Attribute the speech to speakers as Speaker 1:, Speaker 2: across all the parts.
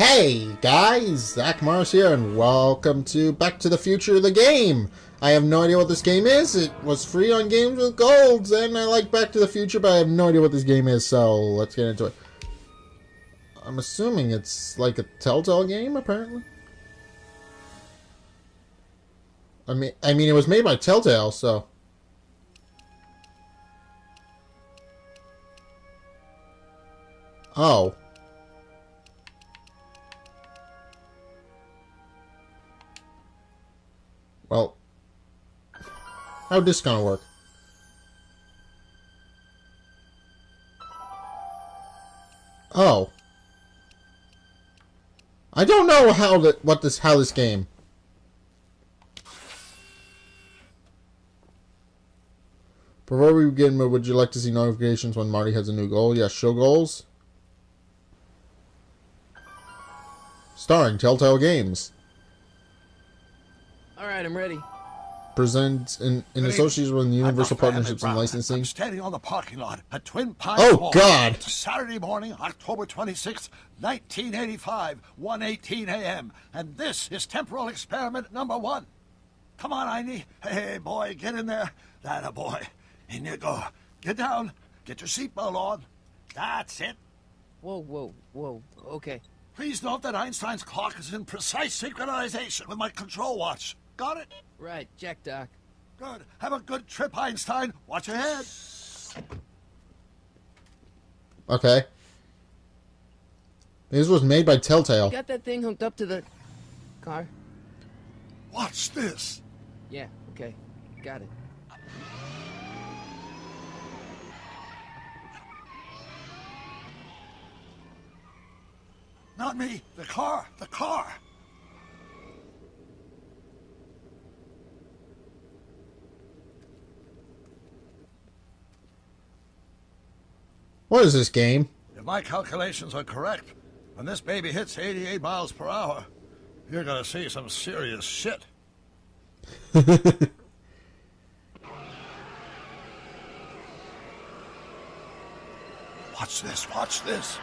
Speaker 1: Hey guys, Zack here, and welcome to Back to the Future, the game. I have no idea what this game is. It was free on Games with Golds, and I like Back to the Future, but I have no idea what this game is, so let's get into it. I'm assuming it's like a Telltale game, apparently. I mean, it was made by Telltale, so... Oh. Well, how's this gonna work? Oh. I don't know how this game. Before we begin, would you like to see notifications when Marty has a new goal? Yes, show goals. Starring Telltale Games.
Speaker 2: Alright, I'm ready.
Speaker 1: Presents in association with Universal Partnerships and Licensing.
Speaker 3: I'm standing on the parking lot at Twin Pines Mall.
Speaker 1: God!
Speaker 3: It's Saturday morning, October 26th, 1985, 1:18 a.m. And this is temporal experiment number 1. Come on, Einie. Hey, boy, get in there. That boy. In you go. Get down. Get your seatbelt on. That's it.
Speaker 2: Whoa, okay.
Speaker 3: Please note that Einstein's clock is in precise synchronization with my control watch. Got it?
Speaker 2: Right, check, Doc.
Speaker 3: Good. Have a good trip, Einstein. Watch your head.
Speaker 1: Okay. This was made by Telltale.
Speaker 2: Got that thing hooked up to the car?
Speaker 3: Watch this.
Speaker 2: Yeah, okay. Got it.
Speaker 3: Not me. The car. The car.
Speaker 1: What is this game?
Speaker 3: If my calculations are correct, when this baby hits 88 miles per hour, you're gonna see some serious shit. Watch this, watch this.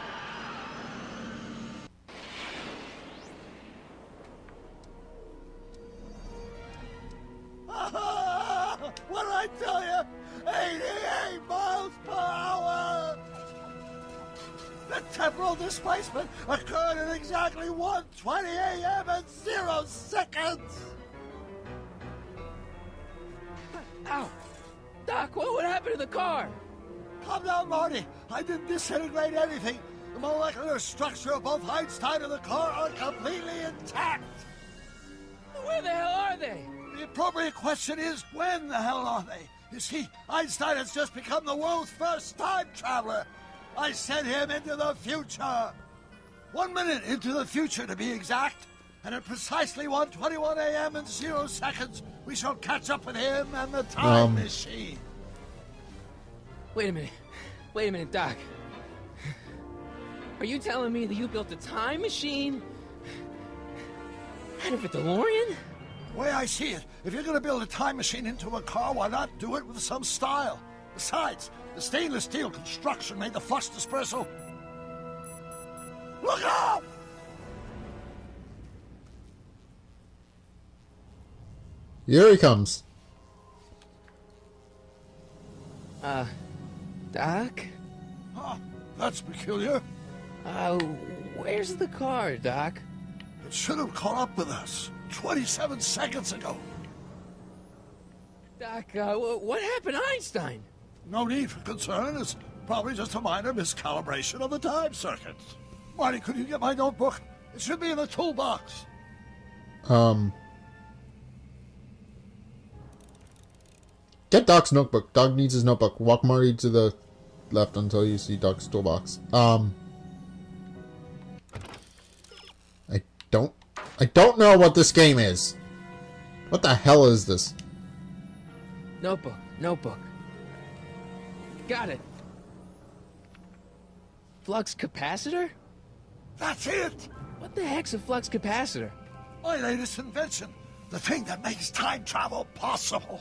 Speaker 3: What did I tell you? 88 miles per hour! The temporal displacement occurred at exactly 1:20 a.m. and 0 seconds!
Speaker 2: Ow! Doc, what happened to the car?
Speaker 3: Calm down, Marty. I didn't disintegrate anything. The molecular structure of both Einstein and the car are completely intact.
Speaker 2: Where the hell are they?
Speaker 3: The appropriate question is, when the hell are they? You see, Einstein has just become the world's first time traveler. I sent him into the future. 1 minute into the future, to be exact. And at precisely 1:21 a.m. and 0 seconds, we shall catch up with him and the time machine.
Speaker 2: Wait a minute, Doc. Are you telling me that you built a time machine out of a DeLorean?
Speaker 3: The way I see it, if you're going to build a time machine into a car, why not do it with some style? Besides, the stainless steel construction made the flux dispersal. Look out!
Speaker 1: Here he comes.
Speaker 2: Doc?
Speaker 3: Huh, that's peculiar.
Speaker 2: Where's the car, Doc?
Speaker 3: It should have caught up with us 27 seconds ago.
Speaker 2: Doc, what happened to Einstein?
Speaker 3: No need for concern. It's probably just a minor miscalibration of the time circuits. Marty, could you get my notebook? It should be in the toolbox.
Speaker 1: Get Doc's notebook. Doc needs his notebook. Walk Marty to the left until you see Doc's toolbox. I don't know what this game is. What the hell is this?
Speaker 2: Notebook. Got it. Flux capacitor?
Speaker 3: That's it!
Speaker 2: What the heck's a flux capacitor?
Speaker 3: My latest invention. The thing that makes time travel possible.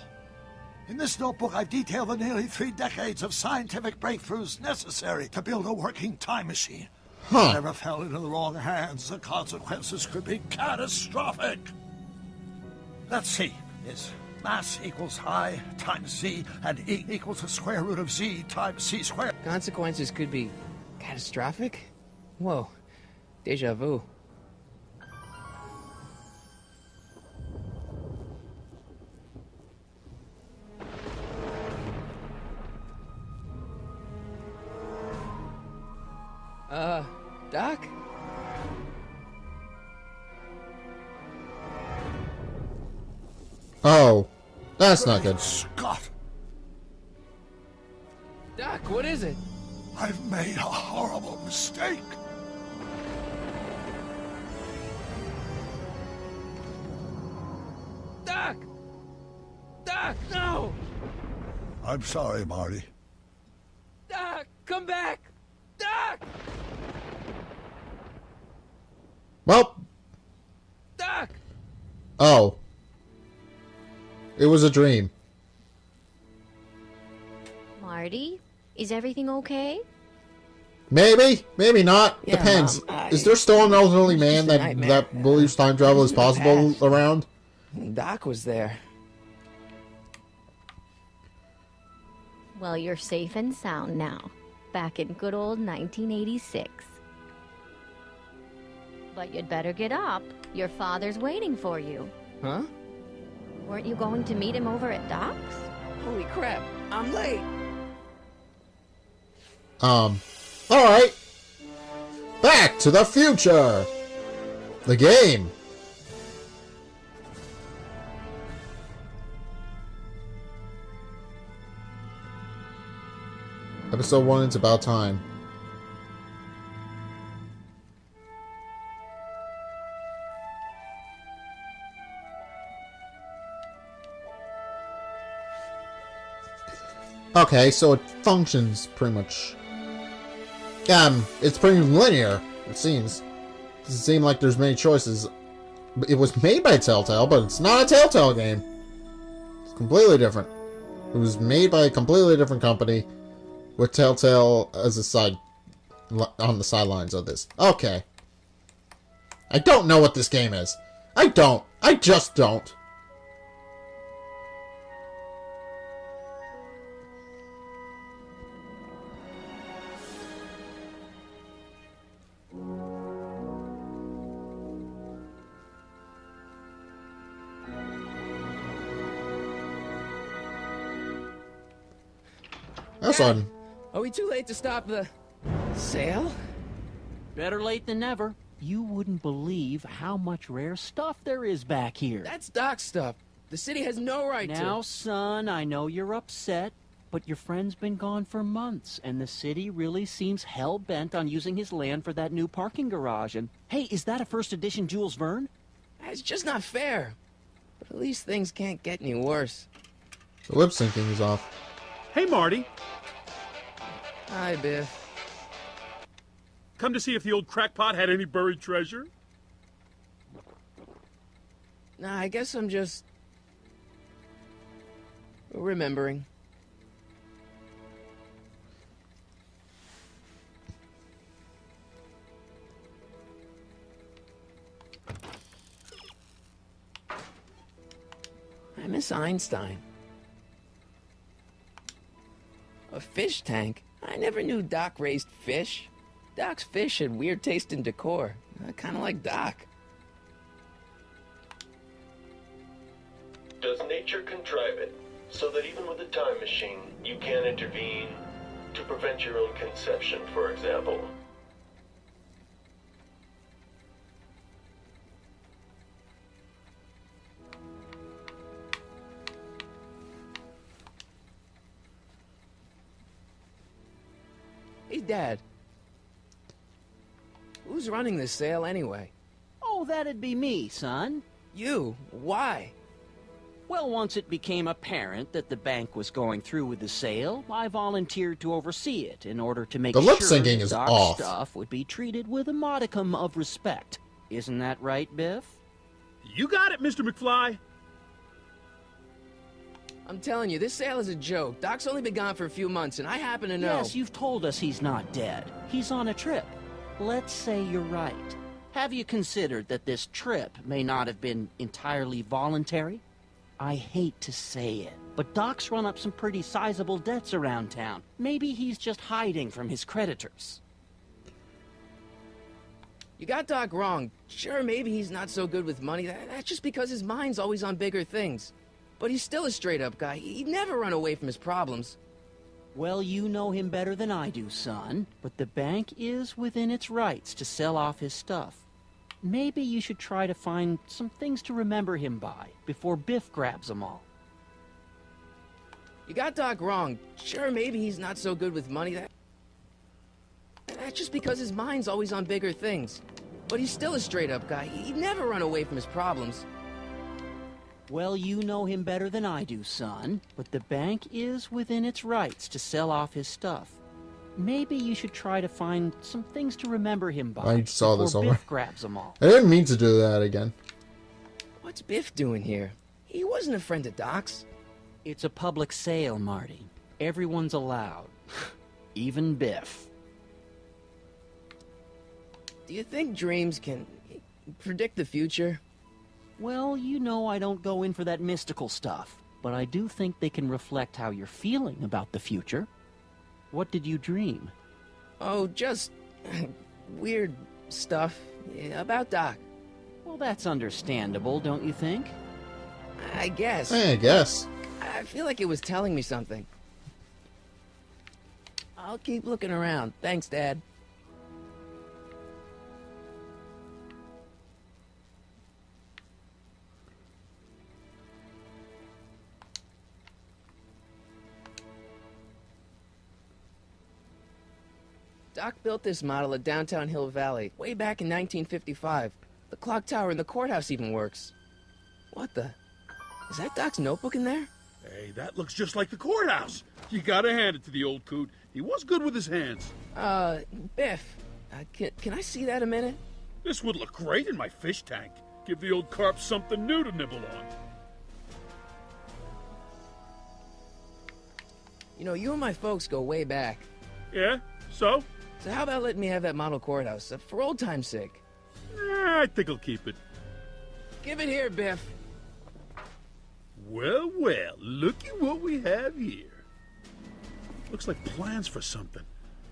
Speaker 3: In this notebook, I've detailed the nearly 3 decades of scientific breakthroughs necessary to build a working time machine.
Speaker 1: Huh.
Speaker 3: If it ever fell into the wrong hands, the consequences could be catastrophic. Let's see. Is mass equals I times Z, and E equals the square root of Z times C squared.
Speaker 2: Consequences could be catastrophic? Whoa. Deja vu. Doc?
Speaker 1: Oh, that's not good.
Speaker 3: Scott,
Speaker 2: Doc, what is it?
Speaker 3: I've made a horrible mistake.
Speaker 2: Doc! Doc, no!
Speaker 3: I'm sorry, Marty.
Speaker 2: Doc, come back! Doc!
Speaker 1: Well,
Speaker 2: Doc!
Speaker 1: oh. It was a dream.
Speaker 4: Marty, is everything okay?
Speaker 1: Maybe, maybe not.
Speaker 2: Yeah,
Speaker 1: Depends.
Speaker 2: Mom,
Speaker 1: Is there still an elderly man
Speaker 2: just a
Speaker 1: that
Speaker 2: nightmare.
Speaker 1: believes time travel is possible
Speaker 2: Past.
Speaker 1: around?
Speaker 2: Doc was there.
Speaker 4: Well, you're safe and sound now. Back in good old 1986. But you'd better get up. Your father's waiting for you.
Speaker 2: Huh?
Speaker 4: Weren't you going to meet him over at Doc's?
Speaker 2: Holy crap, I'm late!
Speaker 1: Alright. Back to the Future! The game. Episode 1, it's about time. Okay, so it functions pretty much. It's pretty linear, it seems. Doesn't seem like there's many choices. It was made by Telltale, but it's not a Telltale game. It's completely different. It was made by a completely different company, with Telltale as a side, on the sidelines of this. Okay. I don't know what this game is. I don't. I just don't. That's on.
Speaker 2: Are we too late to stop the sale?
Speaker 5: Better late than never. You wouldn't believe how much rare stuff there is back here.
Speaker 2: That's Doc's stuff. The city has no right
Speaker 5: Now,
Speaker 2: to.
Speaker 5: son, I know you're upset, but your friend's been gone for months, and the city really seems hell-bent on using his land for that new parking garage. And, hey, is that a first edition Jules Verne?
Speaker 2: It's just not fair. But at least things can't get any worse.
Speaker 1: The lip syncing is off.
Speaker 6: Hey, Marty.
Speaker 2: Hi, Biff.
Speaker 6: Come to see if the old crackpot had any buried treasure?
Speaker 2: Nah, I guess I'm just remembering. I miss Einstein. A fish tank? I never knew Doc raised fish. Doc's fish had weird taste in decor. Kind of like Doc.
Speaker 7: Does nature contrive it so that even with a time machine, you can intervene to prevent your own conception, for example?
Speaker 2: Hey, Dad. Who's running this sale anyway?
Speaker 5: Oh, that'd be me, son.
Speaker 2: You? Why?
Speaker 5: Well, once it became apparent that the bank was going through with the sale, I volunteered to oversee it in order to make
Speaker 1: The
Speaker 5: sure
Speaker 1: lip syncing is
Speaker 5: Doc's
Speaker 1: off.
Speaker 5: stuff would be treated with a modicum of respect. Isn't that right, Biff?
Speaker 6: You got it, Mr. McFly.
Speaker 2: I'm telling you, this sale is a joke. Doc's only been gone for a few months, and I happen to know.
Speaker 5: Yes, you've told us he's not dead. He's on a trip. let's say you're right. Have you considered that this trip may not have been entirely voluntary? I hate to say it, but Doc's run up some pretty sizable debts around town. Maybe he's just hiding from his creditors.
Speaker 2: You got Doc wrong. Sure, maybe he's not so good with money. That's just because his mind's always on bigger things. But he's still a straight-up guy. He'd never run away from his problems.
Speaker 5: Well, you know him better than I do, son. But the bank is within its rights to sell off his stuff. Maybe you should try to find some things to remember him by before Biff grabs them all.
Speaker 2: You got Doc wrong. Sure, maybe he's not so good with money. That's just because his mind's always on bigger things. But he's still a straight-up guy. He'd never run away from his problems.
Speaker 5: Well, you know him better than I do, son. But the bank is within its rights to sell off his stuff. Maybe you should try to find some things to remember him by
Speaker 1: I saw this
Speaker 5: before
Speaker 1: already.
Speaker 5: Biff grabs them all.
Speaker 1: I didn't mean to do that again.
Speaker 2: What's Biff doing here? He wasn't a friend of Doc's.
Speaker 5: It's a public sale, Marty. Everyone's allowed. Even Biff.
Speaker 2: Do you think dreams can predict the future?
Speaker 5: Well, you know I don't go in for that mystical stuff, but I do think they can reflect how you're feeling about the future. What did you dream?
Speaker 2: Oh, just weird stuff about Doc.
Speaker 5: Well, that's understandable, don't you think?
Speaker 2: I guess.
Speaker 1: I guess.
Speaker 2: I feel like it was telling me something. I'll keep looking around. Thanks, Dad. Doc built this model at downtown Hill Valley way back in 1955. The clock tower in the courthouse even works. What the? Is that Doc's notebook in there?
Speaker 6: Hey, that looks just like the courthouse. You gotta hand it to the old coot. He was good with his hands.
Speaker 2: Biff, can I see that a minute?
Speaker 6: This would look great in my fish tank. Give the old carp something new to nibble on.
Speaker 2: You know, you and my folks go way back.
Speaker 6: Yeah? So?
Speaker 2: So how about letting me have that model courthouse, for old time's sake?
Speaker 6: I think I'll keep it.
Speaker 2: Give it here, Biff.
Speaker 6: Well, well, looky what we have here. Looks like plans for something.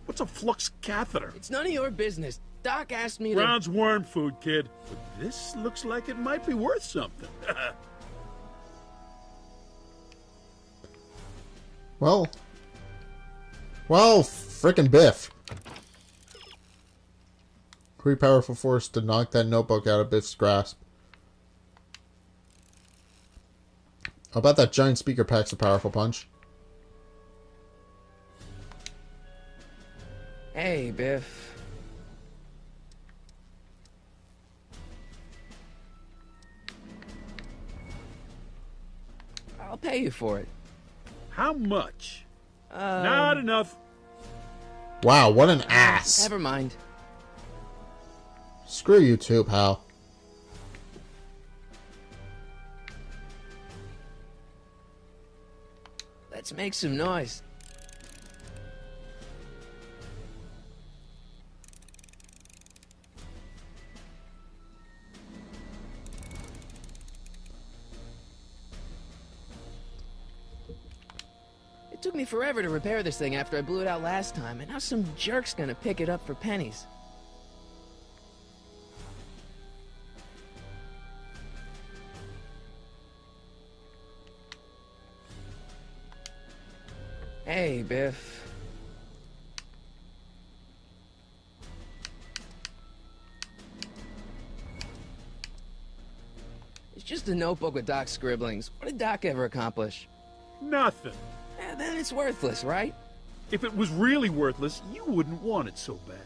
Speaker 6: What's a flux catheter?
Speaker 2: It's none of your business. Doc asked me to...
Speaker 6: Brown's worm food, kid. But this looks like it might be worth something.
Speaker 1: Well, frickin' Biff. Pretty powerful force to knock that notebook out of Biff's grasp. I'll bet that giant speaker packs a powerful punch.
Speaker 2: Hey, Biff. I'll pay you for it.
Speaker 6: How much? Not enough.
Speaker 1: Wow, what an ass.
Speaker 2: Never mind.
Speaker 1: Screw you too, pal.
Speaker 2: Let's make some noise. It took me forever to repair this thing after I blew it out last time, and now some jerk's gonna pick it up for pennies. Hey, Biff. It's just a notebook with Doc's scribblings. What did Doc ever accomplish?
Speaker 6: Nothing.
Speaker 2: Then it's worthless, right?
Speaker 6: If it was really worthless, you wouldn't want it so bad.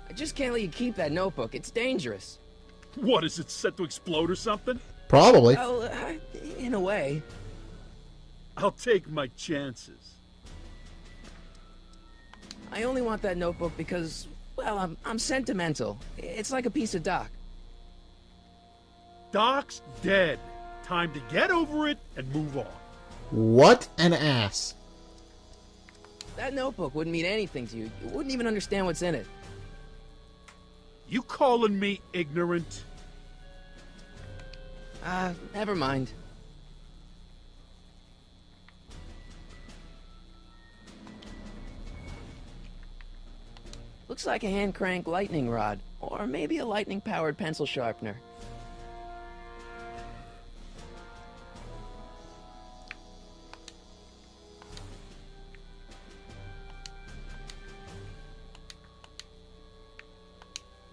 Speaker 2: I just can't let you keep that notebook. It's dangerous.
Speaker 6: What, is it set to explode or something?
Speaker 1: Probably.
Speaker 2: Well, in a way.
Speaker 6: I'll take my chances.
Speaker 2: I only want that notebook because, well, I'm sentimental. It's like a piece of Doc.
Speaker 6: Doc's dead. Time to get over it and move on.
Speaker 1: What an ass.
Speaker 2: That notebook wouldn't mean anything to you. You wouldn't even understand what's in it.
Speaker 6: You calling me ignorant?
Speaker 2: Never mind. Looks like a hand crank lightning rod, or maybe a lightning powered pencil sharpener.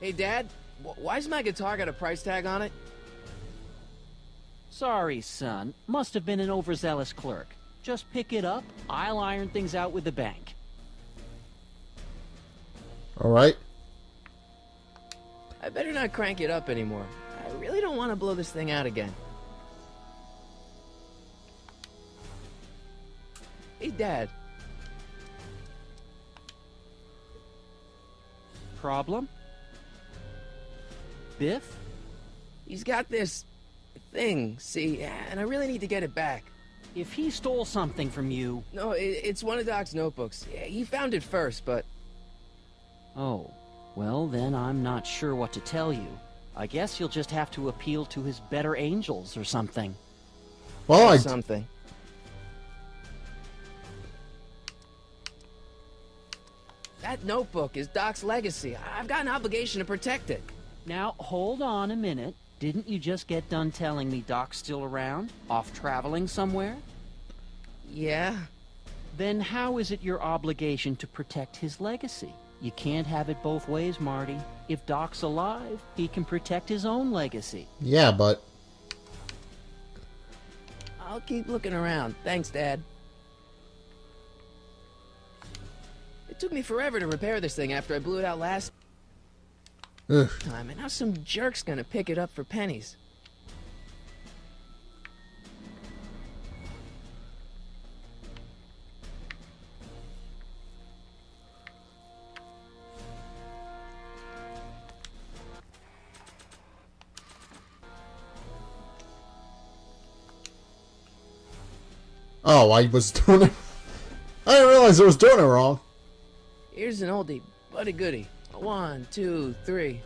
Speaker 2: Hey, Dad, why's my guitar got a price tag on it?
Speaker 5: Sorry, son. Must have been an overzealous clerk. Just pick it up. I'll iron things out with the bank.
Speaker 1: Alright.
Speaker 2: I better not crank it up anymore. I really don't want to blow this thing out again. Hey, Dad.
Speaker 5: Problem? Biff?
Speaker 2: He's got this thing, see, and I really need to get it back.
Speaker 5: If he stole something from you...
Speaker 2: No, it's one of Doc's notebooks. Yeah, he found it first, but...
Speaker 5: Oh, well then I'm not sure what to tell you. I guess you'll just have to appeal to his better angels or something.
Speaker 1: Well,
Speaker 2: Something. That notebook is Doc's legacy. I've got an obligation to protect it.
Speaker 5: Now, hold on a minute. Didn't you just get done telling me Doc's still around? Off traveling somewhere?
Speaker 2: Yeah?
Speaker 5: Then how is it your obligation to protect his legacy? You can't have it both ways, Marty. If Doc's alive, he can protect his own legacy.
Speaker 1: yeah, but...
Speaker 2: I'll keep looking around. Thanks, Dad. It took me forever to repair this thing after I blew it out last
Speaker 1: Ugh.
Speaker 2: time, and now some jerk's gonna pick it up for pennies.
Speaker 1: Oh, I was doing it... I didn't realize I was doing it wrong.
Speaker 2: Here's an oldie, but a goodie. 1, 2, 3.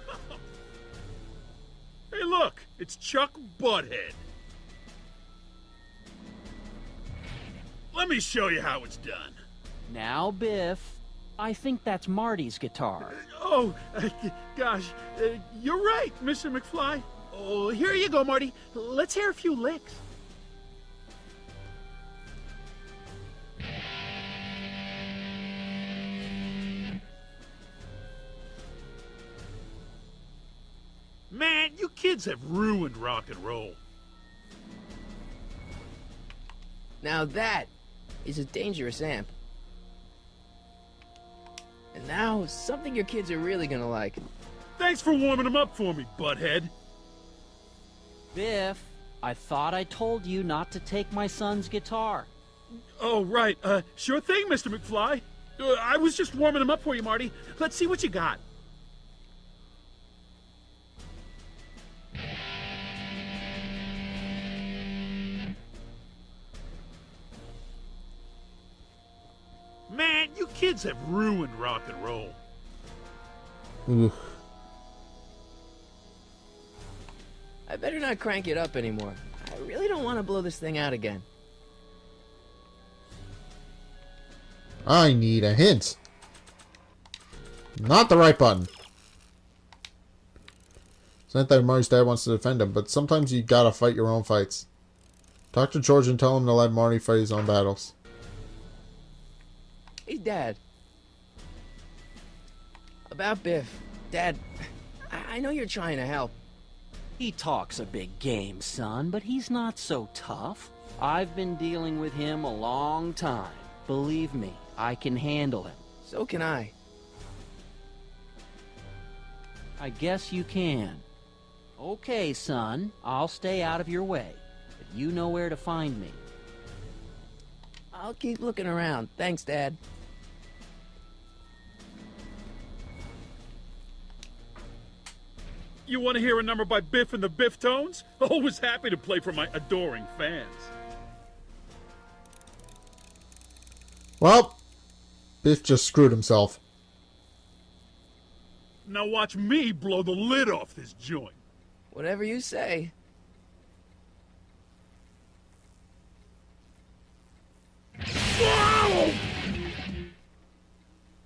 Speaker 6: Hey, look, it's Chuck Butthead. Let me show you how it's done.
Speaker 5: Now, Biff, I think that's Marty's guitar.
Speaker 6: Oh, gosh, you're right, Mr. McFly. Oh, here you go, Marty. Let's hear a few licks. Man, you kids have ruined rock and roll.
Speaker 2: Now that is a dangerous amp. And now, something your kids are really gonna like.
Speaker 6: Thanks for warming them up for me, butthead.
Speaker 5: Biff, I thought I told you not to take my son's guitar.
Speaker 6: Oh, right. Sure thing, Mr. McFly. I was just warming them up for you, Marty. Let's see what you got. Man, you kids have ruined rock and roll.
Speaker 1: Ugh.
Speaker 2: I better not crank it up anymore. I really don't want to blow this thing out again.
Speaker 1: I need a hint. Not the right button. It's not that Marty's dad wants to defend him, but sometimes you gotta fight your own fights. Talk to George and tell him to let Marty fight his own battles.
Speaker 2: Hey, Dad. About Biff. Dad, I know you're trying to help.
Speaker 5: He talks a big game, son, but he's not so tough. I've been dealing with him a long time. Believe me, I can handle him.
Speaker 2: So can I.
Speaker 5: I guess you can. Okay, son, I'll stay out of your way, but you know where to find me.
Speaker 2: I'll keep looking around. Thanks, Dad.
Speaker 6: You want to hear a number by Biff and the Biff Tones? Always happy to play for my adoring fans.
Speaker 1: Well, Biff just screwed himself.
Speaker 6: Now watch me blow the lid off this joint.
Speaker 2: Whatever you say.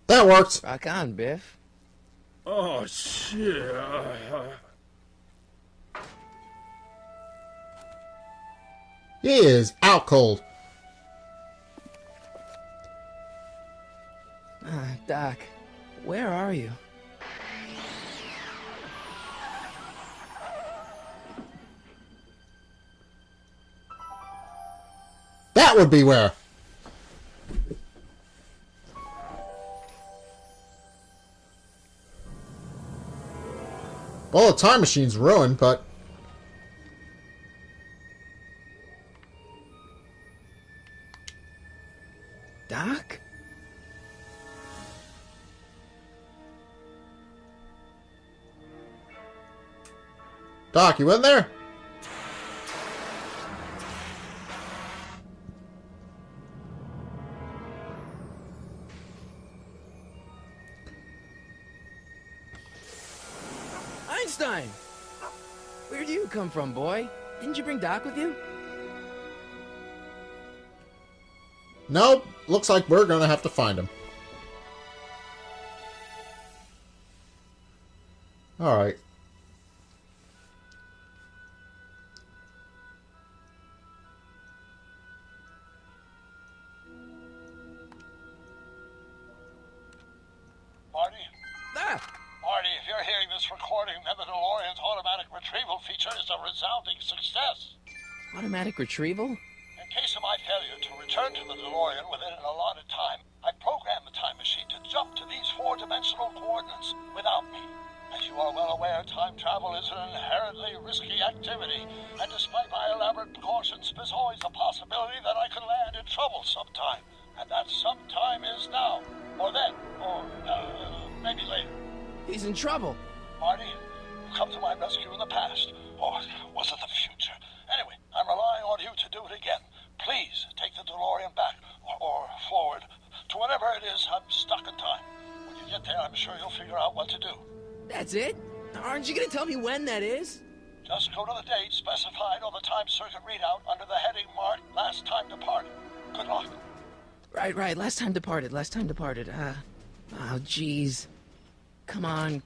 Speaker 1: That worked.
Speaker 2: Rock on, Biff.
Speaker 6: Oh, shit.
Speaker 1: He is out cold.
Speaker 2: Doc, where are you?
Speaker 1: That would be where. Well, the time machine's ruined, but...
Speaker 2: Doc?
Speaker 1: Doc, you in there?
Speaker 2: Einstein! Where do you come from, boy? Didn't you bring Doc with you?
Speaker 1: Nope. Looks like we're gonna have to find him. Alright.
Speaker 3: Marty?
Speaker 2: Ah!
Speaker 3: Marty, if you're hearing this recording, then the DeLorean's automatic retrieval feature is a resounding success.
Speaker 2: Automatic retrieval?
Speaker 3: In case of my failure to return to the DeLorean within an allotted time, I programmed the time machine to jump to these four-dimensional coordinates without me. As you are well aware, time travel is an inherently risky activity, and despite my elaborate precautions, there's always a possibility that I could land in trouble sometime. And that sometime is now, or then, or maybe later.
Speaker 2: He's in trouble.
Speaker 3: Marty, you come to my rescue in the past, or was it the future? Anyway, I'm relying on you to do it again. Please take the DeLorean back, or forward, to whenever it is I'm stuck in time. When you get there, I'm sure you'll figure out what to do.
Speaker 2: That's it? Aren't you gonna tell me when that is?
Speaker 3: Just go to the date specified on the time circuit readout under the heading marked Last Time Departed. Good luck.
Speaker 2: Right. Last time departed. Oh, jeez. Come on.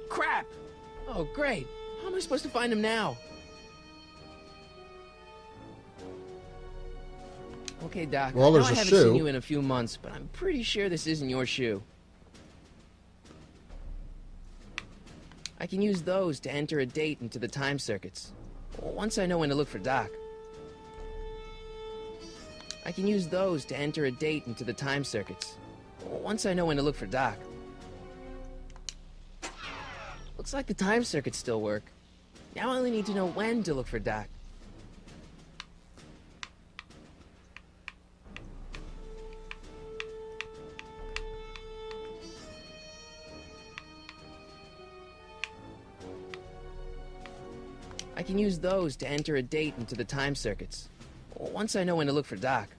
Speaker 2: Crap! Oh, great. How am I supposed to find him now? Okay, Doc.
Speaker 1: Well, there's
Speaker 2: I
Speaker 1: a
Speaker 2: haven't
Speaker 1: shoe.
Speaker 2: seen you in a few months, but I'm pretty sure this isn't your shoe. I can use those to enter a date into the time circuits. Once I know when to look for Doc. I can use those to enter a date into the time circuits. Once I know when to look for Doc. Looks like the time circuits still work. Now I only need to know when to look for Doc. I can use those to enter a date into the time circuits. Once I know when to look for Doc.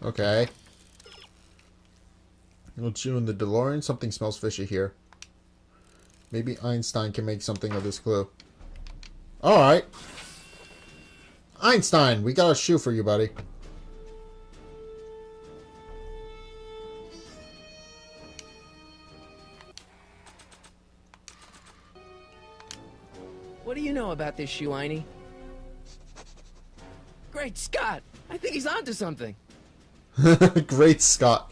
Speaker 1: Okay. Let's you in the DeLorean. Something smells fishy here. Maybe Einstein can make something of this clue. Alright. Einstein, we got a shoe for you, buddy.
Speaker 2: What do you know about this shoe, Einie? Great Scott! I think he's onto something.
Speaker 1: Great Scott.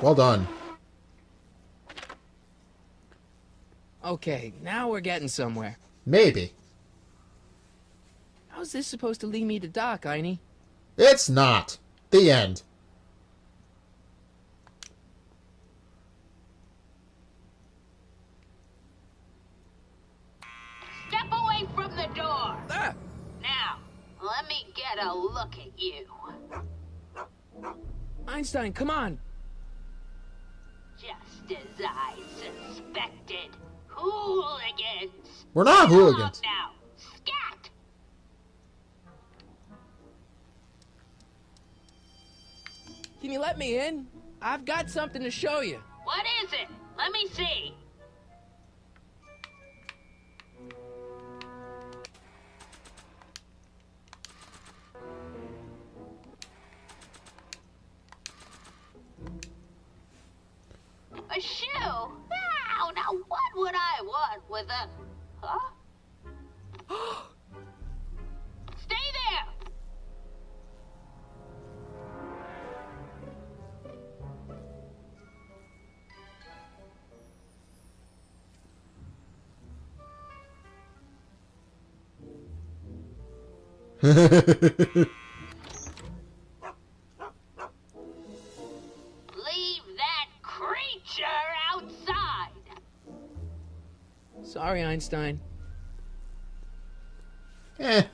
Speaker 1: Well done.
Speaker 2: Okay, now we're getting somewhere.
Speaker 1: Maybe.
Speaker 2: How's this supposed to lead me to Doc, Einie?
Speaker 1: It's not. The end.
Speaker 8: Step away from the door.
Speaker 2: Ah!
Speaker 8: Now, let me get a look at you.
Speaker 2: Einstein, come on!
Speaker 8: Just as I suspected. Hooligans!
Speaker 1: We're not hooligans.
Speaker 8: Now, scat!
Speaker 2: Can you let me in? I've got something to show you.
Speaker 8: What is it? Let me see. A shoe? Now what would I want with a... Huh? Stay there! Leave that creature outside!
Speaker 2: Sorry, Einstein.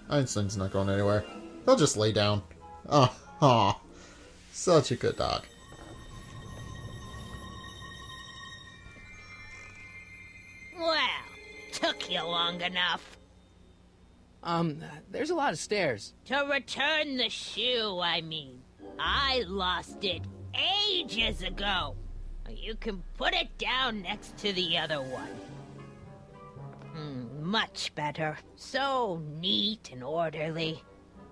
Speaker 1: Einstein's not going anywhere. He'll just lay down. Oh, such a good dog.
Speaker 9: Well, took you long enough.
Speaker 2: There's a lot of stairs.
Speaker 9: To return the shoe, I mean. I lost it ages ago. You can put it down next to the other one. Much better. So neat and orderly.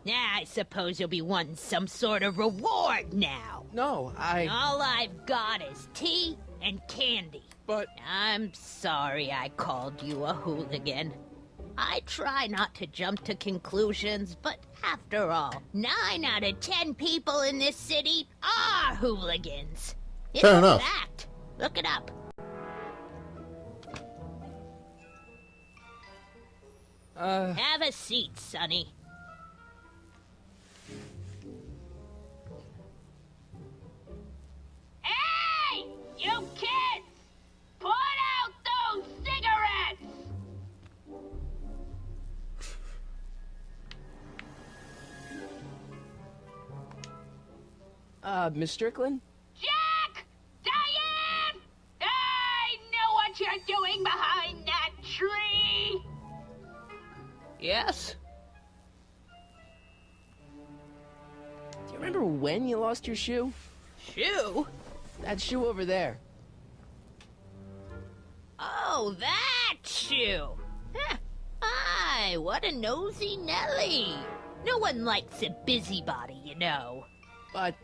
Speaker 9: I suppose you'll be wanting some sort of reward now.
Speaker 2: No,
Speaker 9: All I've got is tea and candy.
Speaker 2: But...
Speaker 9: I'm sorry I called you a hooligan. I try not to jump to conclusions, but after all, 9 out of 10 people in this city are hooligans. It's
Speaker 1: Fair
Speaker 9: a
Speaker 1: enough.
Speaker 9: fact. Look it up. Have a seat, Sonny.
Speaker 8: Hey! You kids! Put out those cigarettes!
Speaker 2: Miss Strickland?
Speaker 8: Jack! Diane! I know what you're doing behind that tree!
Speaker 2: Yes? Do you remember when you lost your shoe?
Speaker 9: Shoe?
Speaker 2: That shoe over there.
Speaker 9: Oh, that shoe. Hi, what a nosy Nelly. No one likes a busybody, you know.
Speaker 2: But...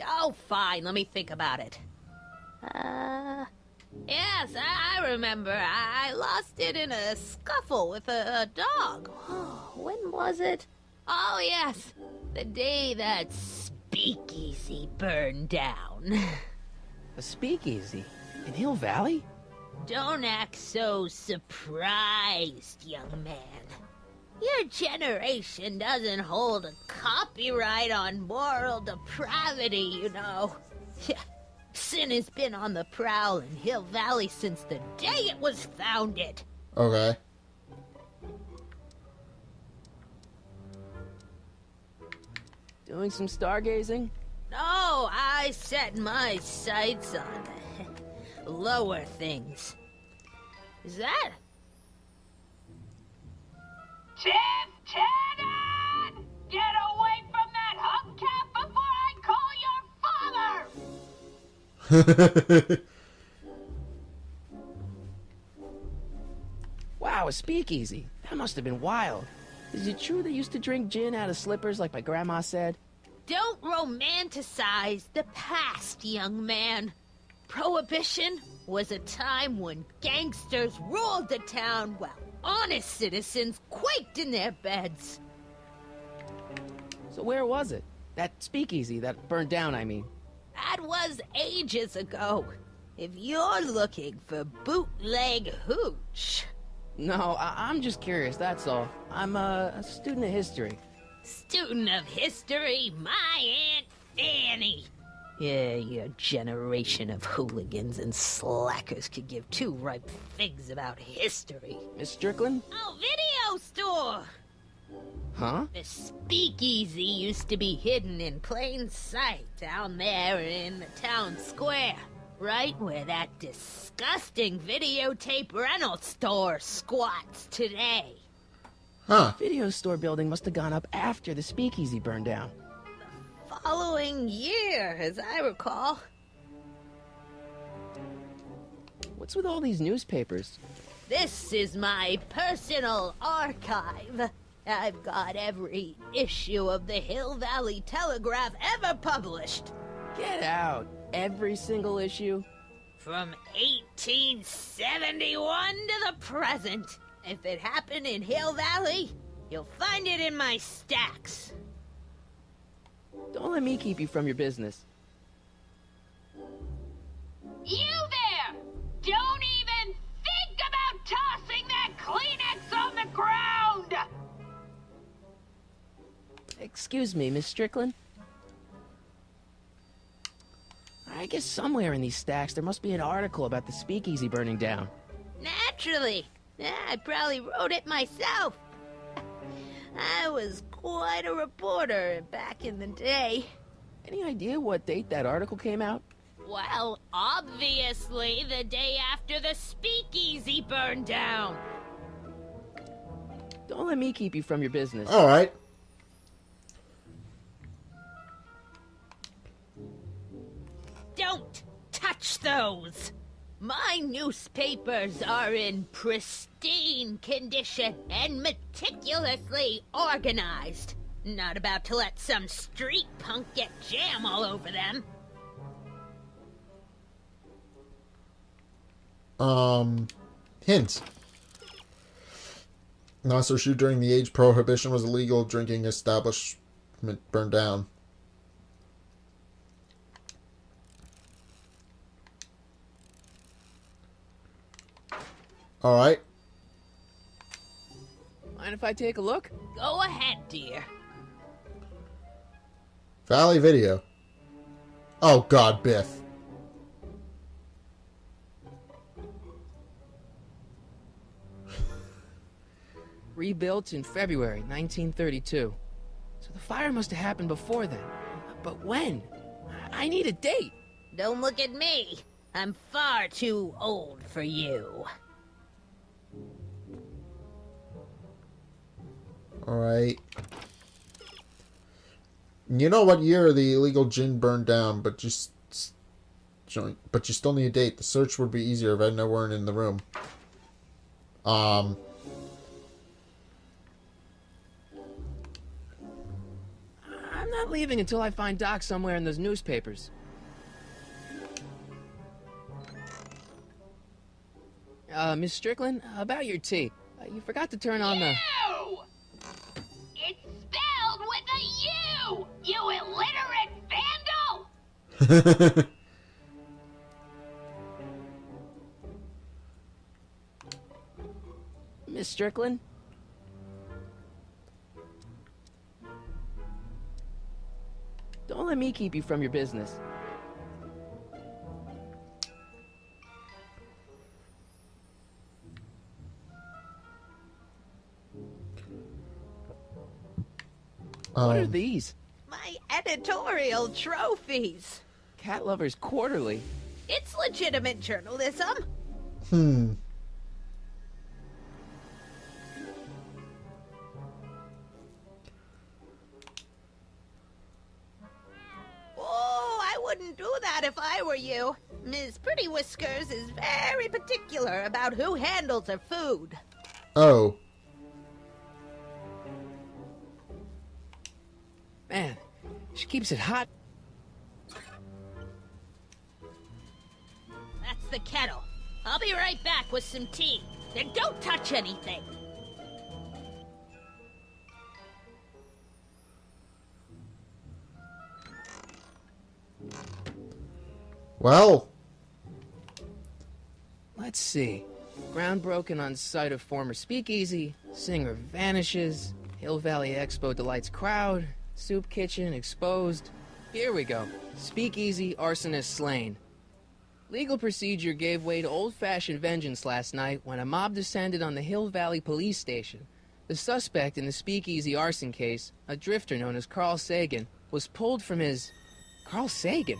Speaker 9: Oh, fine, let me think about it. Yes, I remember. I lost it in a scuffle with a dog. Oh, when was it? Oh, yes, the day that speakeasy burned down.
Speaker 2: A speakeasy? In Hill Valley?
Speaker 9: Don't act so surprised, young man. Your generation doesn't hold a copyright on moral depravity, you know. Sin has been on the prowl in Hill Valley since the day it was founded.
Speaker 1: Okay.
Speaker 2: Doing some stargazing?
Speaker 9: No, I set my sights on lower things. Is that?
Speaker 8: Tim Tannen! Get away from that hubcap before I call your father!
Speaker 2: Wow, a speakeasy. That must have been wild. Is it true they used to drink gin out of slippers like my grandma said?
Speaker 9: Don't romanticize the past, young man. Prohibition was a time when gangsters ruled the town while honest citizens quaked in their beds.
Speaker 2: So where was it? That speakeasy that burned down, I mean.
Speaker 9: That was ages ago. If you're looking for bootleg hooch.
Speaker 2: No, I'm just curious, that's all. I'm a student of history.
Speaker 9: Student of history, my Aunt Fanny. Yeah, your generation of hooligans and slackers could give two ripe figs about history.
Speaker 2: Miss Strickland?
Speaker 9: Oh, video store!
Speaker 2: Huh?
Speaker 9: The speakeasy used to be hidden in plain sight down there in the town square. Right where that disgusting videotape rental store squats today.
Speaker 1: Huh.
Speaker 2: Video store building must have gone up after the speakeasy burned down.
Speaker 9: Following year, as I recall.
Speaker 2: What's with all these newspapers?
Speaker 9: This is my personal archive. I've got every issue of the Hill Valley Telegraph ever published.
Speaker 2: Get out. Every single issue?
Speaker 9: From 1871 to the present. If it happened in Hill Valley, you'll find it in my stacks.
Speaker 2: Don't let me keep you from your business.
Speaker 8: You there! Don't even think about tossing that Kleenex on the ground!
Speaker 2: Excuse me, Miss Strickland? I guess somewhere in these stacks there must be an article about the speakeasy burning down.
Speaker 9: Naturally. I probably wrote it myself. I was quite a reporter back in the day.
Speaker 2: Any idea what date that article came out?
Speaker 9: Well, obviously the day after the speakeasy burned down.
Speaker 2: Don't let me keep you from your business.
Speaker 1: All right.
Speaker 9: Don't touch those! My newspapers are in pristine condition and meticulously organized. Not about to let some street punk get jam all over them.
Speaker 1: Hint. Not so sure during the age prohibition was illegal, drinking establishment burned down. Alright.
Speaker 2: Mind if I take a look?
Speaker 9: Go ahead, dear.
Speaker 1: Valley Video. Oh god, Biff.
Speaker 2: Rebuilt in February 1932. So the fire must have happened before then. But when? I need a date.
Speaker 9: Don't look at me. I'm far too old for you.
Speaker 1: Alright. You know what year the illegal gin burned down, but you still need a date. The search would be easier if Edna weren't in the room.
Speaker 2: I'm not leaving until I find Doc somewhere in those newspapers. Miss Strickland, about your tea. You forgot to turn on the...
Speaker 8: You! It's spelled with a U! You illiterate vandal!
Speaker 2: Miss Strickland? Don't let me keep you from your business. What are these?
Speaker 9: My editorial trophies.
Speaker 2: Cat Lovers Quarterly.
Speaker 9: It's legitimate journalism. Oh, I wouldn't do that if I were you. Ms. Pretty Whiskers is very particular about who handles her food.
Speaker 1: Oh.
Speaker 2: Man, she keeps it hot.
Speaker 9: That's the kettle. I'll be right back with some tea. Then don't touch anything.
Speaker 1: Well.
Speaker 2: Let's see. Ground broken on site of former speakeasy. Singer vanishes. Hill Valley Expo delights crowd. Soup kitchen exposed. Here we go. Speakeasy arsonist slain. Legal procedure gave way to old-fashioned vengeance last night when a mob descended on the Hill Valley police station. The suspect in the speakeasy arson case, a drifter known as Carl Sagan, was pulled from his... Carl Sagan?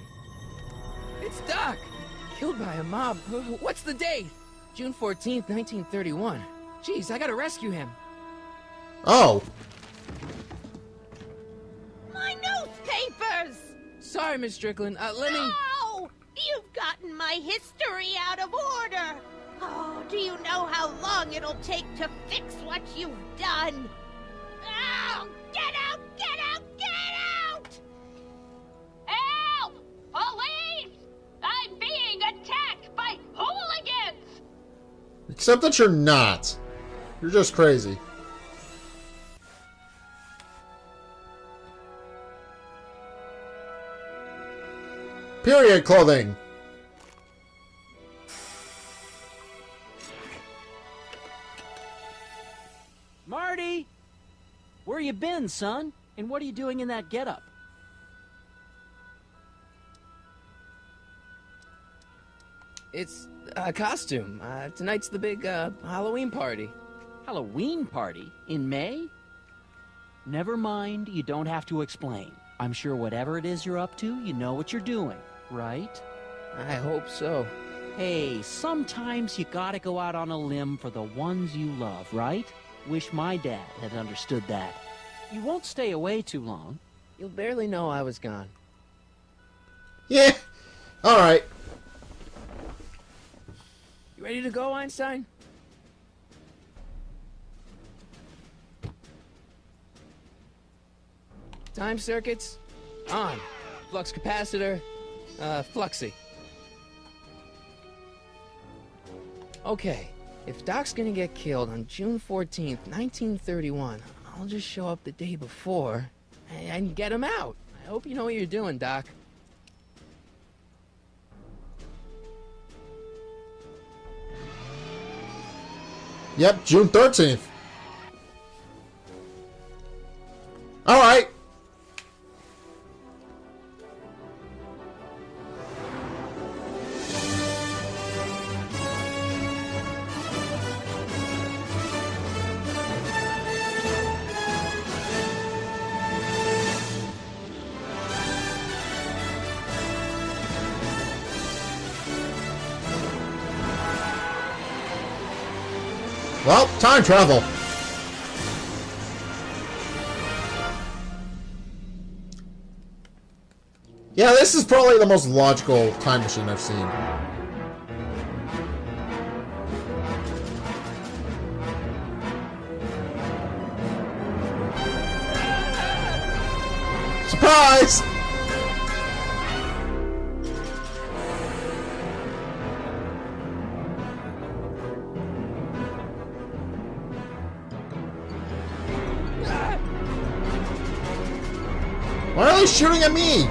Speaker 2: It's Doc! Killed by a mob? What's the date? June 14th, 1931. Jeez, I gotta rescue him.
Speaker 1: Oh.
Speaker 9: My newspapers!
Speaker 2: Sorry, Miss Strickland. Let me...
Speaker 9: Oh! You've gotten my history out of order! Oh, do you know how long it'll take to fix what you've done? Oh! Get out! Get out! Get out!
Speaker 8: Help! Police! I'm being attacked by hooligans!
Speaker 1: Except that you're not. You're just crazy. Period clothing.
Speaker 5: Marty! Where you been, son? And what are you doing in that getup?
Speaker 2: It's a costume. Tonight's the big, Halloween party.
Speaker 5: Halloween party? In May? Never mind, you don't have to explain. I'm sure whatever it is you're up to, you know what you're doing, right?
Speaker 2: I hope so.
Speaker 5: Hey, sometimes you gotta go out on a limb for the ones you love, right? Wish my dad had understood that. You won't stay away too long.
Speaker 2: You'll barely know I was gone.
Speaker 1: Yeah. Alright.
Speaker 2: You ready to go, Einstein? Time circuits? On. Flux capacitor? Fluxy. Okay, if Doc's gonna get killed on June 14th, 1931, I'll just show up the day before and get him out. I hope you know what you're doing, Doc.
Speaker 1: Yep, June 13th. Alright. Well, time travel. Yeah, this is probably the most logical time machine I've seen. Surprise! Why are they shooting at me?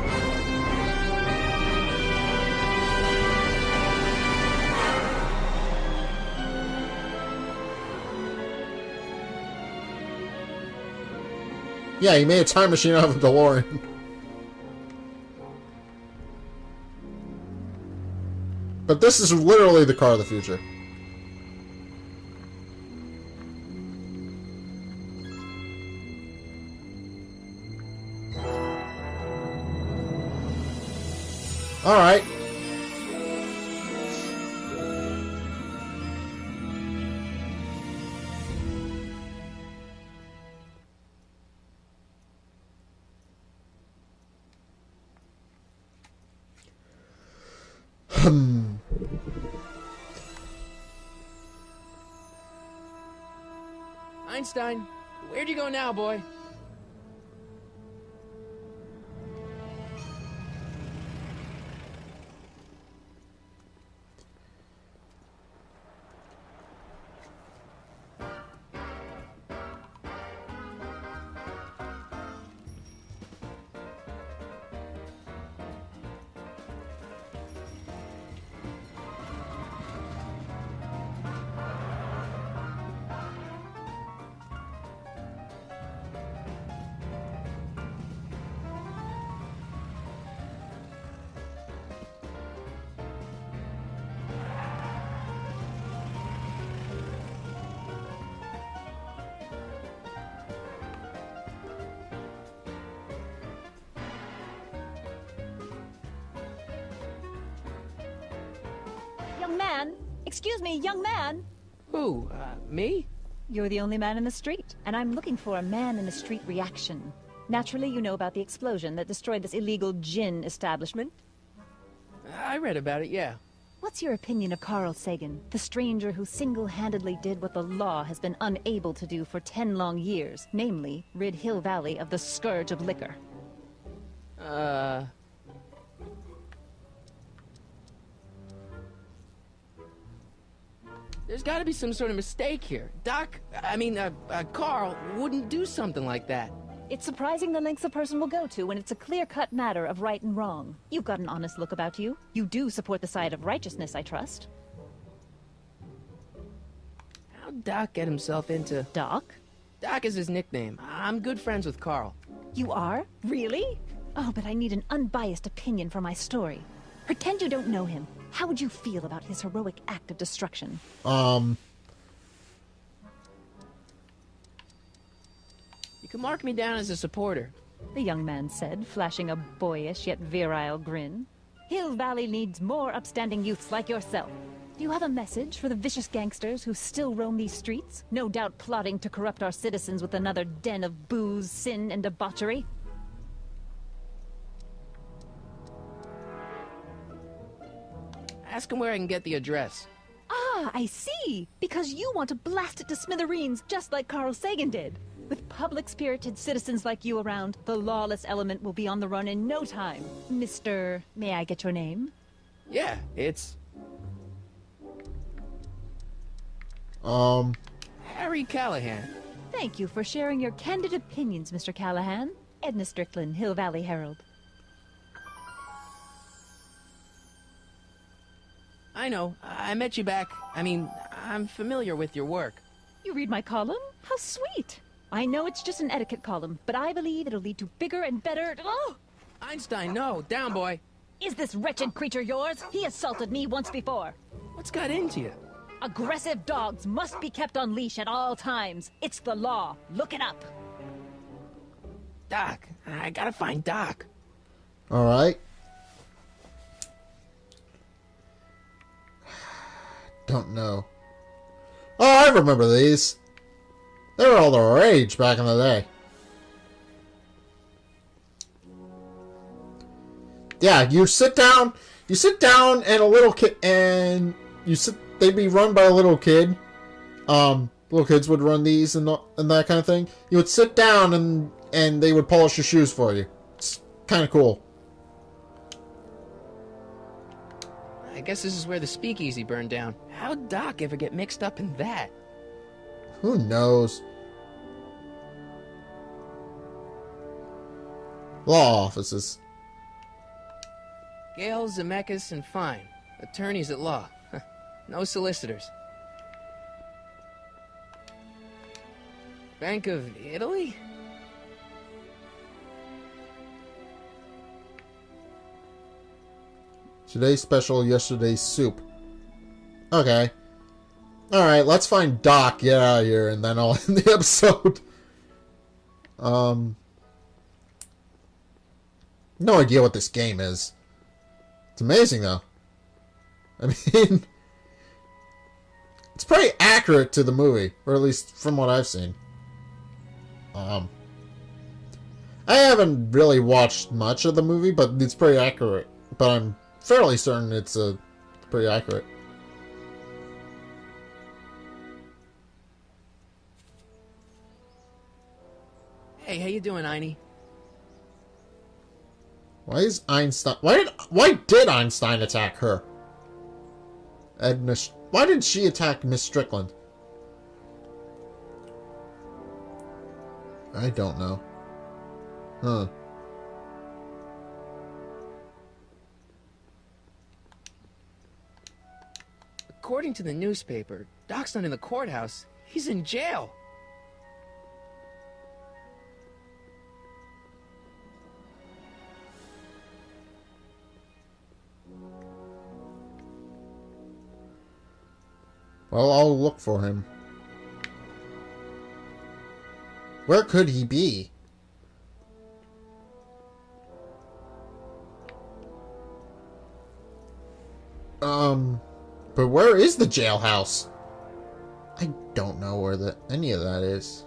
Speaker 1: Yeah, he made a time machine out of a DeLorean. But this is literally the car of the future. Alright.
Speaker 2: Einstein, where'd you go now, boy?
Speaker 10: Young man! Excuse me, young man!
Speaker 2: Who, me?
Speaker 10: You're the only man in the street, and I'm looking for a man-in-the-street reaction. Naturally, you know about the explosion that destroyed this illegal gin establishment.
Speaker 2: I read about it, yeah.
Speaker 10: What's your opinion of Carl Sagan, the stranger who single-handedly did what the law has been unable to do for 10 long years, namely, rid Hill Valley of the scourge of liquor?
Speaker 2: There's gotta be some sort of mistake here. Carl wouldn't do something like that.
Speaker 10: It's surprising the lengths a person will go to when it's a clear-cut matter of right and wrong. You've got an honest look about you. You do support the side of righteousness, I trust.
Speaker 2: How'd Doc get himself into...
Speaker 10: Doc?
Speaker 2: Doc is his nickname. I'm good friends with Carl.
Speaker 10: You are? Really? Oh, but I need an unbiased opinion for my story. Pretend you don't know him. How would you feel about his heroic act of destruction?
Speaker 2: You can mark me down as a supporter.
Speaker 10: The young man said, flashing a boyish yet virile grin. Hill Valley needs more upstanding youths like yourself. Do you have a message for the vicious gangsters who still roam these streets? No doubt plotting to corrupt our citizens with another den of booze, sin, and debauchery?
Speaker 2: Ask him where I can get the address.
Speaker 10: Ah, I see! Because you want to blast it to smithereens just like Carl Sagan did. With public-spirited citizens like you around, the lawless element will be on the run in no time. Mr. May I get your name?
Speaker 2: Yeah, it's... Harry Callahan.
Speaker 10: Thank you for sharing your candid opinions, Mr. Callahan. Edna Strickland, Hill Valley Herald.
Speaker 2: I know. I met you back. I'm familiar with your work.
Speaker 10: You read my column? How sweet! I know it's just an etiquette column, but I believe it'll lead to bigger and better... Oh!
Speaker 2: Einstein, no. Down, boy.
Speaker 10: Is this wretched creature yours? He assaulted me once before.
Speaker 2: What's got into you?
Speaker 10: Aggressive dogs must be kept on leash at all times. It's the law. Look it up.
Speaker 2: Doc. I gotta find Doc.
Speaker 1: Alright. Don't know. Oh, I remember these. They were all the rage back in the day. Yeah, you sit down and a little kid, and they'd be run by a little kid. Little kids would run these and that kind of thing. You would sit down and they would polish your shoes for you. It's kind of cool.
Speaker 2: I guess this is where the speakeasy burned down. How'd Doc ever get mixed up in that?
Speaker 1: Who knows? Law offices.
Speaker 2: Gale, Zemeckis, and Fine. Attorneys at law. No solicitors. Bank of Italy?
Speaker 1: Today's special, yesterday's soup. Okay. Alright, let's find Doc, get out of here, and then I'll end the episode. No idea what this game is. It's amazing, though. I mean... It's pretty accurate to the movie, or at least from what I've seen. I haven't really watched much of the movie, but it's pretty accurate. But I'm fairly certain it's pretty accurate.
Speaker 2: Hey, how you doing, Einie?
Speaker 1: Why is Einstein... Why did Einstein attack her? Edna... Why did she attack Miss Strickland? I don't know. Huh.
Speaker 2: According to the newspaper, Doc's not in the courthouse. He's in jail.
Speaker 1: Well, I'll look for him. Where could he be? But where is the jailhouse? I don't know where any of that is.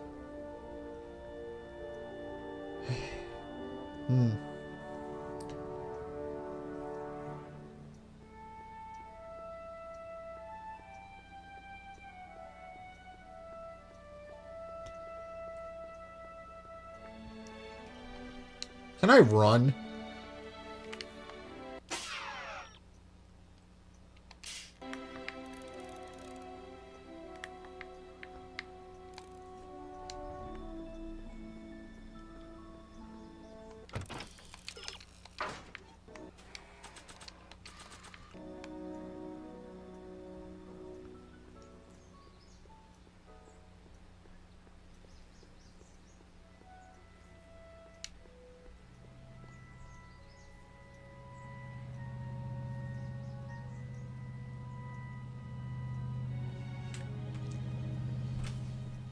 Speaker 1: Can I run?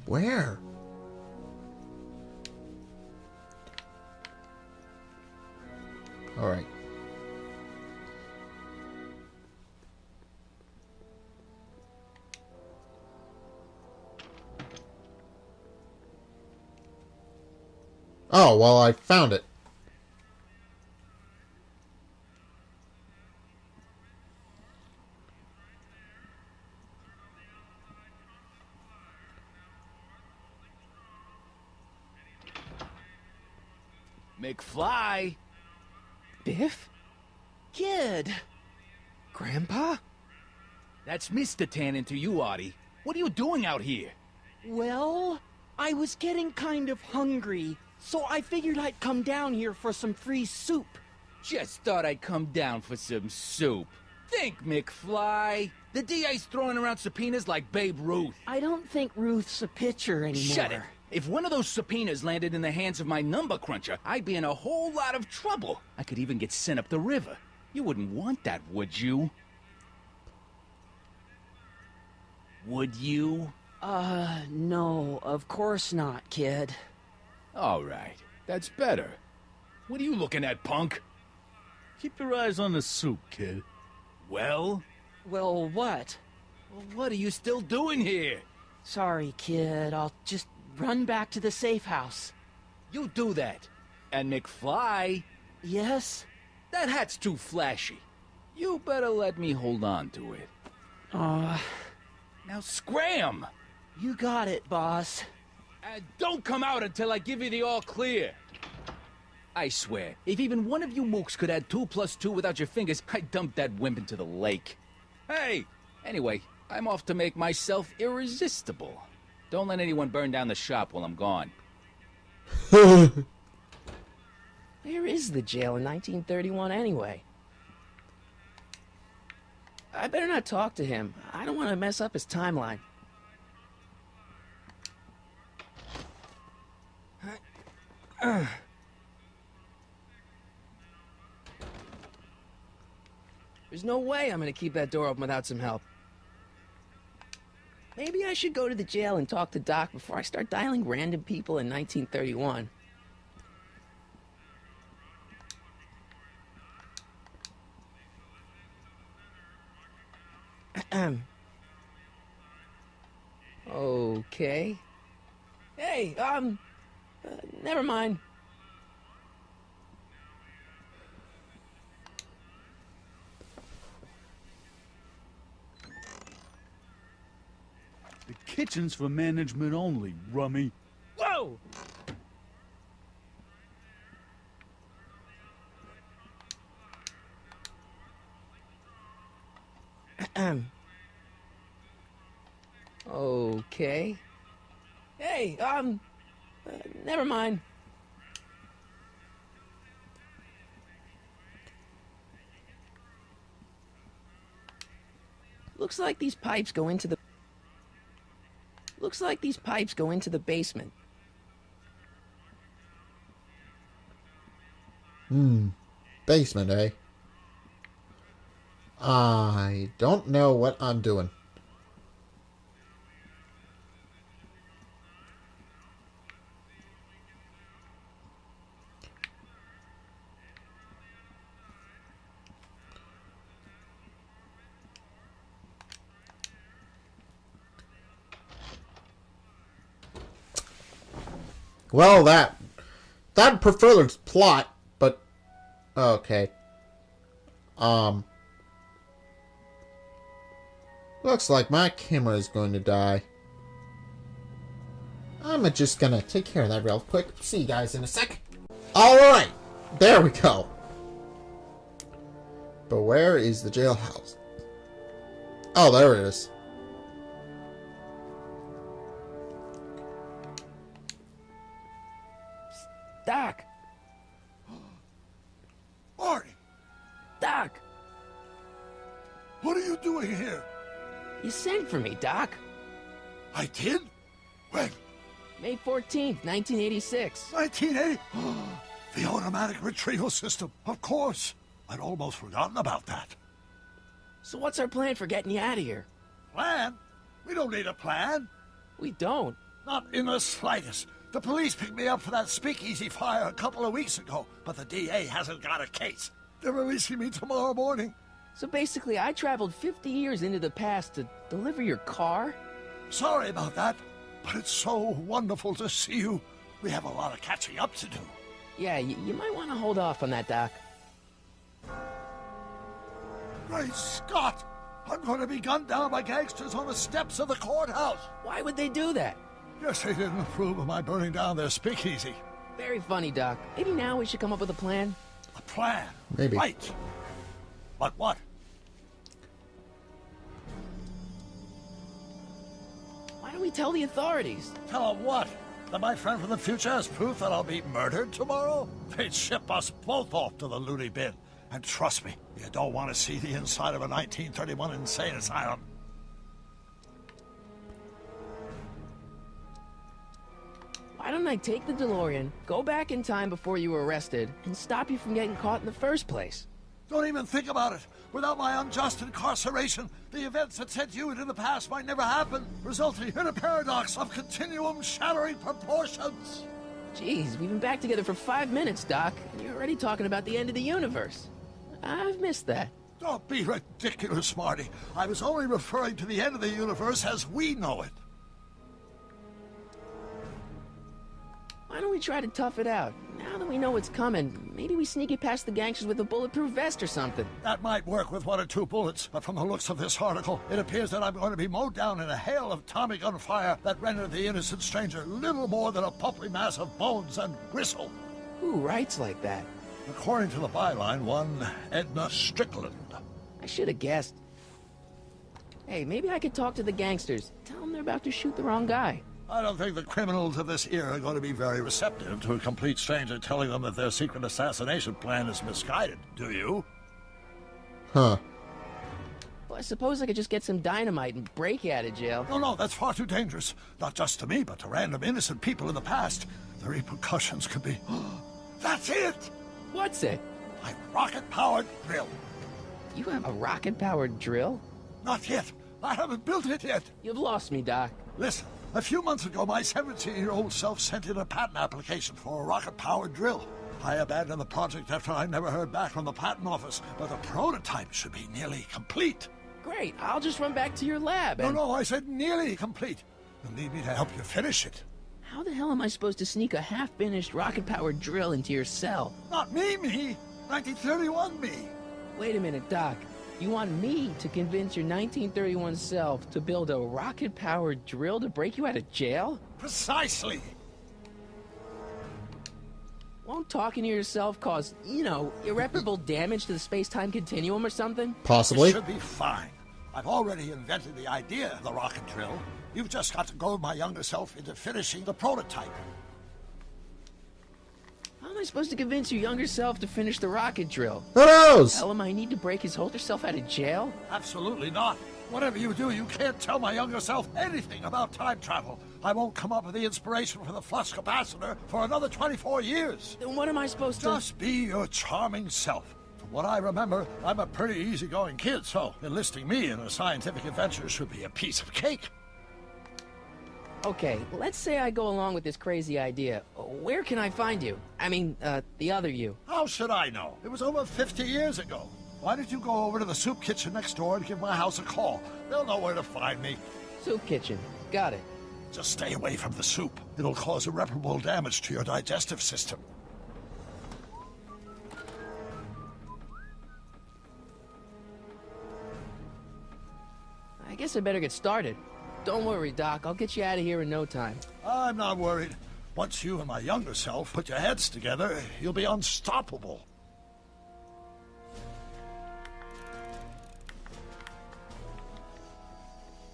Speaker 1: Where? All right. Oh, well, I found it.
Speaker 2: McFly? Biff?
Speaker 5: Kid!
Speaker 2: Grandpa?
Speaker 11: That's Mr. Tannen to you, Artie. What are you doing out here?
Speaker 5: Well, I was getting kind of hungry, so I figured I'd come down here for some free soup.
Speaker 11: Just thought I'd come down for some soup. Think, McFly. The DA's throwing around subpoenas like Babe Ruth.
Speaker 5: I don't think Ruth's a pitcher anymore.
Speaker 11: Shut it. If one of those subpoenas landed in the hands of my number cruncher, I'd be in a whole lot of trouble. I could even get sent up the river. You wouldn't want that, would you? Would you?
Speaker 5: No, of course not, kid.
Speaker 11: All right. That's better. What are you looking at, punk?
Speaker 6: Keep your eyes on the soup, kid.
Speaker 11: Well?
Speaker 5: Well, what?
Speaker 11: Well, what are you still doing here?
Speaker 5: Sorry, kid. I'll just run back to the safe house.
Speaker 11: You do that. And McFly?
Speaker 5: Yes?
Speaker 11: That hat's too flashy. You better let me hold on to it. Now scram!
Speaker 5: You got it, boss.
Speaker 11: And don't come out until I give you the all clear. I swear, if even one of you mooks could add 2 + 2 without your fingers, I'd dump that wimp into the lake. Hey! Anyway, I'm off to make myself irresistible. Don't let anyone burn down the shop while I'm gone.
Speaker 2: Where is the jail in 1931 anyway? I better not talk to him. I don't want to mess up his timeline. There's no way I'm going to keep that door open without some help. Maybe I should go to the jail and talk to Doc before I start dialing random people in 1931. Okay. Hey, never mind.
Speaker 6: The kitchen's for management only, rummy.
Speaker 2: Whoa! Okay. Hey, never mind. Looks like these pipes go into the basement.
Speaker 1: Basement, eh? I don't know what I'm doing. Well, that further plot, but okay. Looks like my camera is going to die. I'm just gonna take care of that real quick. See you guys in a sec. Alright, there we go. But where is the jailhouse? Oh, there it is.
Speaker 2: Doc!
Speaker 3: Marty!
Speaker 2: Doc!
Speaker 3: What are you doing here?
Speaker 2: You sent for me, Doc.
Speaker 3: I did? When?
Speaker 2: May 14th, 1986.
Speaker 3: 1980? The automatic retrieval system, of course. I'd almost forgotten about that.
Speaker 2: So what's our plan for getting you out of here?
Speaker 3: Plan? We don't need a plan.
Speaker 2: We don't.
Speaker 3: Not in the slightest. The police picked me up for that speakeasy fire a couple of weeks ago, but the DA hasn't got a case. They're releasing me tomorrow morning.
Speaker 2: So basically, I traveled 50 years into the past to deliver your car?
Speaker 3: Sorry about that, but it's so wonderful to see you. We have a lot of catching up to do.
Speaker 2: Yeah, you might want to hold off on that, Doc.
Speaker 3: Great Scott! I'm going to be gunned down by gangsters on the steps of the courthouse.
Speaker 2: Why would they do that?
Speaker 3: Guess they didn't approve of my burning down their speakeasy.
Speaker 2: Very funny, Doc. Maybe now we should come up with a plan?
Speaker 3: A plan?
Speaker 1: Maybe.
Speaker 3: Right. But what?
Speaker 2: Why don't we tell the authorities?
Speaker 3: Tell them what? That my friend from the future has proof that I'll be murdered tomorrow? They'd ship us both off to the loony bin. And trust me, you don't want to see the inside of a 1931 insane asylum.
Speaker 2: Why don't I take the DeLorean, go back in time before you were arrested, and stop you from getting caught in the first place?
Speaker 3: Don't even think about it. Without my unjust incarceration, the events that sent you into the past might never happen, resulting in a paradox of continuum-shattering proportions.
Speaker 2: Jeez, we've been back together for 5 minutes, Doc, and you're already talking about the end of the universe. I've missed that.
Speaker 3: Don't be ridiculous, Marty. I was only referring to the end of the universe as we know it.
Speaker 2: Why don't we try to tough it out? Now that we know what's coming, maybe we sneak it past the gangsters with a bulletproof vest or something.
Speaker 3: That might work with 1 or 2 bullets, but from the looks of this article, it appears that I'm going to be mowed down in a hail of Tommy gun fire that rendered the innocent stranger little more than a pulpy mass of bones and gristle.
Speaker 2: Who writes like that?
Speaker 3: According to the byline, one Edna Strickland.
Speaker 2: I should have guessed. Hey, maybe I could talk to the gangsters. Tell them they're about to shoot the wrong guy.
Speaker 3: I don't think the criminals of this era are going to be very receptive to a complete stranger telling them that their secret assassination plan is misguided, do you?
Speaker 1: Huh.
Speaker 2: Well, I suppose I could just get some dynamite and break you out of jail.
Speaker 3: No, that's far too dangerous. Not just to me, but to random innocent people in the past. The repercussions could be... That's it!
Speaker 2: What's it?
Speaker 3: My rocket-powered drill.
Speaker 2: You have a rocket-powered drill?
Speaker 3: Not yet. I haven't built it yet.
Speaker 2: You've lost me, Doc.
Speaker 3: Listen, a few months ago, my 17-year-old self sent in a patent application for a rocket-powered drill. I abandoned the project after I never heard back from the patent office, but the prototype should be nearly complete.
Speaker 2: Great, I'll just run back to your lab and...
Speaker 3: No, I said nearly complete. You'll need me to help you finish it.
Speaker 2: How the hell am I supposed to sneak a half-finished rocket-powered drill into your cell?
Speaker 3: Not me. 1931 me.
Speaker 2: Wait a minute, Doc. You want me to convince your 1931 self to build a rocket-powered drill to break you out of jail?
Speaker 3: Precisely.
Speaker 2: Won't talking to yourself cause, irreparable damage to the space-time continuum or something?
Speaker 1: Possibly.
Speaker 3: It should be fine. I've already invented the idea of the rocket drill. You've just got to goad my younger self into finishing the prototype.
Speaker 2: How am I supposed to convince your younger self to finish the rocket drill?
Speaker 1: Who knows?
Speaker 2: Hell, am I need to break his older self out of jail?
Speaker 3: Absolutely not. Whatever you do, you can't tell my younger self anything about time travel. I won't come up with the inspiration for the flux capacitor for another 24 years.
Speaker 2: Then what am I supposed to...
Speaker 3: Just be your charming self. From what I remember, I'm a pretty easygoing kid, so enlisting me in a scientific adventure should be a piece of cake.
Speaker 2: Okay, let's say I go along with this crazy idea. Where can I find you? I mean, the other you.
Speaker 3: How should I know? It was over 50 years ago. Why don't you go over to the soup kitchen next door and give my house a call? They'll know where to find me.
Speaker 2: Soup kitchen. Got it.
Speaker 3: Just stay away from the soup. It'll cause irreparable damage to your digestive system.
Speaker 2: I guess I better get started. Don't worry, Doc. I'll get you out of here in no time.
Speaker 3: I'm not worried. Once you and my younger self put your heads together, you'll be unstoppable.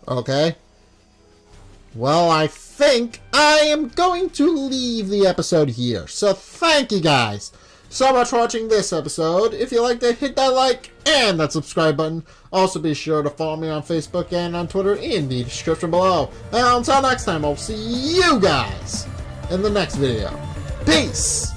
Speaker 1: Okay. Well, I think I am going to leave the episode here. So thank you guys so much for watching this episode. If you liked it, hit that like and that subscribe button. Also be sure to follow me on Facebook and on Twitter in the description below. And until next time, I'll see you guys in the next video. Peace!